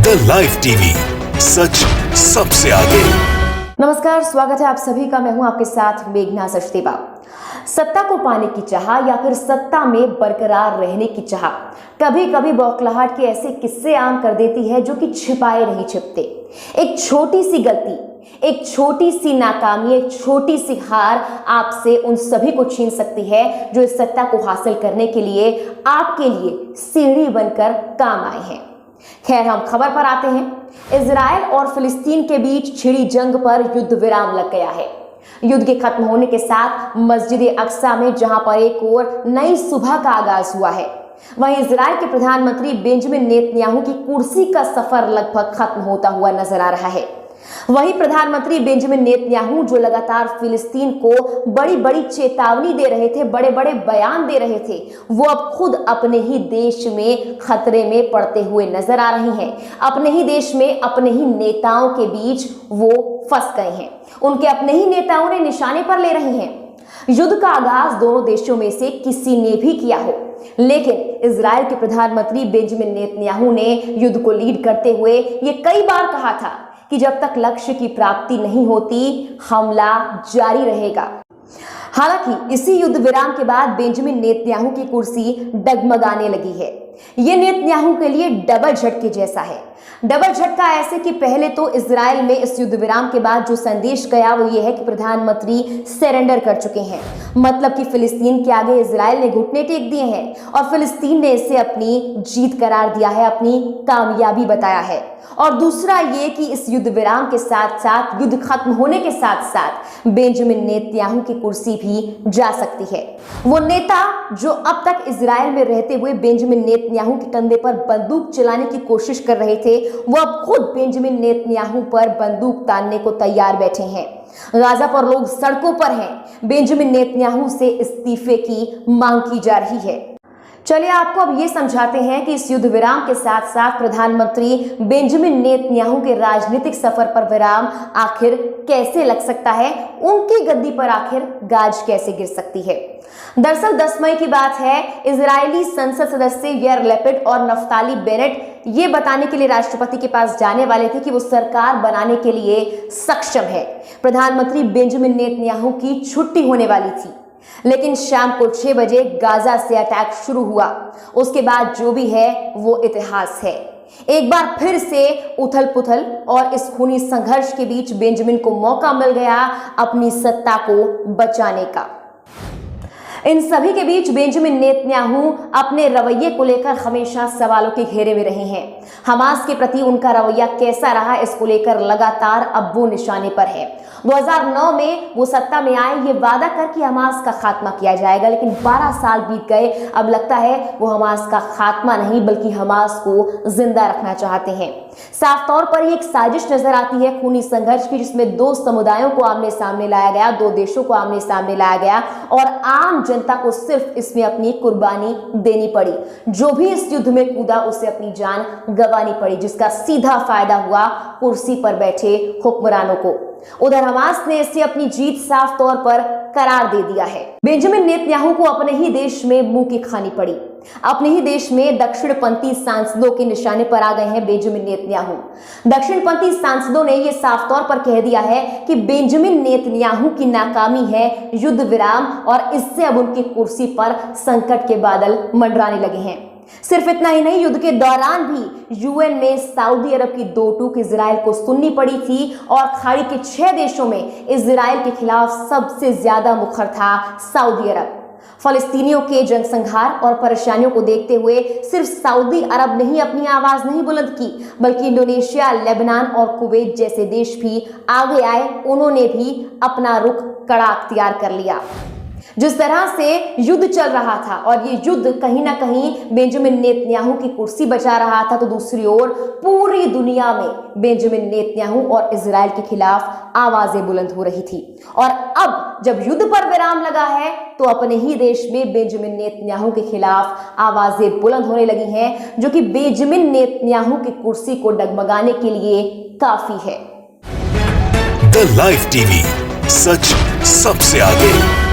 The live TV, सच सबसे आगे। नमस्कार, स्वागत है आप सभी का। मैं हूं आपके साथ मेघना सचदेवा। सत्ता को पाने की चाह या फिर सत्ता में बरकरार रहने की चाह कभी कभी बौखलाहट के ऐसे किस्से आम कर देती है जो कि छिपाए नहीं छिपते। एक छोटी सी गलती, एक छोटी सी नाकामी, एक छोटी सी हार आपसे उन सभी को छीन सकती है जो इस सत्ता को हासिल करने के लिए आपके लिए सीढ़ी बनकर काम आए हैं। खैर, हम खबर पर आते हैं। इजराइल और फिलिस्तीन के बीच छिड़ी जंग पर युद्ध विराम लग गया है। युद्ध के खत्म होने के साथ मस्जिद अक्सा में जहां पर एक और नई सुबह का आगाज हुआ है, वहीं इजराइल के प्रधानमंत्री बेंजामिन नेतन्याहू की कुर्सी का सफर लगभग खत्म होता हुआ नजर आ रहा है। वहीं प्रधानमंत्री बेंजामिन नेतन्याहू जो लगातार फिलिस्तीन को बड़ी बड़ी चेतावनी दे रहे थे, बड़े बड़े बयान दे रहे थे, वो अब खुद अपने ही देश में खतरे में पड़ते हुए नजर आ रही हैं। अपने ही देश में अपने ही नेताओं के बीच वो फंस गए हैं। उनके अपने ही नेताओं ने निशाने पर ले रहे हैं। युद्ध का आगाज दोनों देशों में से किसी ने भी किया हो, लेकिन इजराइल के प्रधानमंत्री बेंजामिन नेतन्याहू ने युद्ध को लीड करते हुए ये कई बार कहा था कि जब तक लक्ष्य की प्राप्ति नहीं होती, हमला जारी रहेगा। हालांकि इसी युद्ध विराम के बाद बेंजामिन नेतन्याहू की कुर्सी डगमगाने लगी है। यह नेतन्याहू के लिए डबल झटके जैसा है। डबल झटका ऐसे कि पहले तो इजराइल में इस युद्ध विराम के बाद जो संदेश गया वो ये है कि प्रधानमंत्री सरेंडर कर चुके हैं, मतलब कि फिलिस्तीन के आगे इजराइल ने घुटने टेक दिए हैं और फिलिस्तीन ने इसे अपनी जीत करार दिया है, अपनी कामयाबी बताया है। और दूसरा ये कि इस युद्ध विराम के साथ साथ, युद्ध खत्म होने के साथ साथ बेंजामिन नेतन्याहू की कुर्सी भी जा सकती है। वो नेता जो अब तक इजराइल में रहते हुए बेंजामिन नेतन्याहू के कंधे पर बंदूक चलाने की कोशिश कर रहे थे, वो अब खुद बेंजामिन नेतन्याहू पर बंदूक तानने को तैयार बैठे हैं। गाजा पर लोग सड़कों पर हैं। बेंजामिन नेतन्याहू से इस्तीफे की मांग की जा रही है। चलिए आपको अब ये समझाते हैं कि इस युद्ध विराम के साथ साथ प्रधानमंत्री बेंजामिन नेतन्याहू के राजनीतिक सफर पर विराम आखिर कैसे लग सकता है, उनकी गद्दी पर आखिर गाज कैसे गिर सकती है। दरअसल 10 मई की बात है। इजरायली संसद सदस्य यार लैपिड और नफ्ताली बेनेट ये बताने के लिए राष्ट्रपति के पास जाने वाले थे कि वो सरकार बनाने के लिए सक्षम है। प्रधानमंत्री बेंजामिन नेतन्याहू की छुट्टी होने वाली थी, लेकिन शाम को 6 बजे गाजा से अटैक शुरू हुआ। उसके बाद जो भी है वो इतिहास है। एक बार फिर से उथल पुथल और इस खूनी संघर्ष के बीच बेंजामिन को मौका मिल गया अपनी सत्ता को बचाने का। इन सभी के बीच बेंजामिन नेतन्याहू अपने रवैये को लेकर हमेशा सवालों के घेरे में रहे हैं। हमास के प्रति उनका रवैया कैसा रहा, इसको लेकर लगातार अब वो निशाने पर है। 2009 में वो सत्ता में आए ये वादा कर कि हमास का खात्मा किया जाएगा, लेकिन 12 साल बीत गए। अब लगता है वो हमास का खात्मा नहीं बल्कि हमास को जिंदा रखना चाहते हैं। साफ तौर पर एक साजिश नजर आती है खूनी संघर्ष की, जिसमें 2 समुदायों को आमने सामने लाया गया, 2 देशों को आमने सामने लाया गया और आम जनता को सिर्फ इसमें अपनी कुर्बानी देनी पड़ी। जो भी इस युद्ध में कूदा उसे अपनी जान गंवानी पड़ी, जिसका सीधा फायदा हुआ कुर्सी पर बैठे हुक्मरानों को। उधर हमास ने इसे अपनी जीत साफ तौर पर करार दे दिया है। बेंजामिन नेतन्याहू को अपने ही देश में मुंह की खानी पड़ी। अपने ही देश में दक्षिणपंथी सांसदों के निशाने पर आ गए हैं बेंजामिन नेतन्याहू। दक्षिणपंथी सांसदों ने यह साफ तौर पर कह दिया है कि बेंजामिन नेतन्याहू की नाकामी है युद्ध विराम और इससे अब उनकी कुर्सी पर संकट के बादल मंडराने लगे हैं। सिर्फ इतना ही नहीं, युद्ध के दौरान भी यूएन में सऊदी अरब की 2 टूक इजराइल को सुननी पड़ी थी और खाड़ी के 6 देशों में इजराइल के खिलाफ सबसे ज्यादा मुखर था सऊदी अरब। फलस्तीनियों के जनसंहार और परेशानियों को देखते हुए सिर्फ सऊदी अरब ने ही अपनी आवाज नहीं बुलंद की, बल्कि इंडोनेशिया, लेबनान और कुवैत जैसे देश भी आगे आए। उन्होंने भी अपना रुख कड़ा अख्तियार कर लिया। जिस तरह से युद्ध चल रहा था और ये युद्ध कहीं ना कहीं बेंजामिन नेतन्याहू की कुर्सी बचा रहा था, तो दूसरी ओर पूरी दुनिया में बेंजामिन नेतन्याहू और इजराइल के खिलाफ आवाजें बुलंद हो रही थी। और अब जब युद्ध पर विराम लगा है तो अपने ही देश में बेंजामिन नेतन्याहू के खिलाफ आवाजें बुलंद होने लगी हैं, जो कि बेंजामिन नेतन्याहू की कुर्सी को डगमगाने के लिए काफी है। द लाइव टीवी, सच सबसे आगे।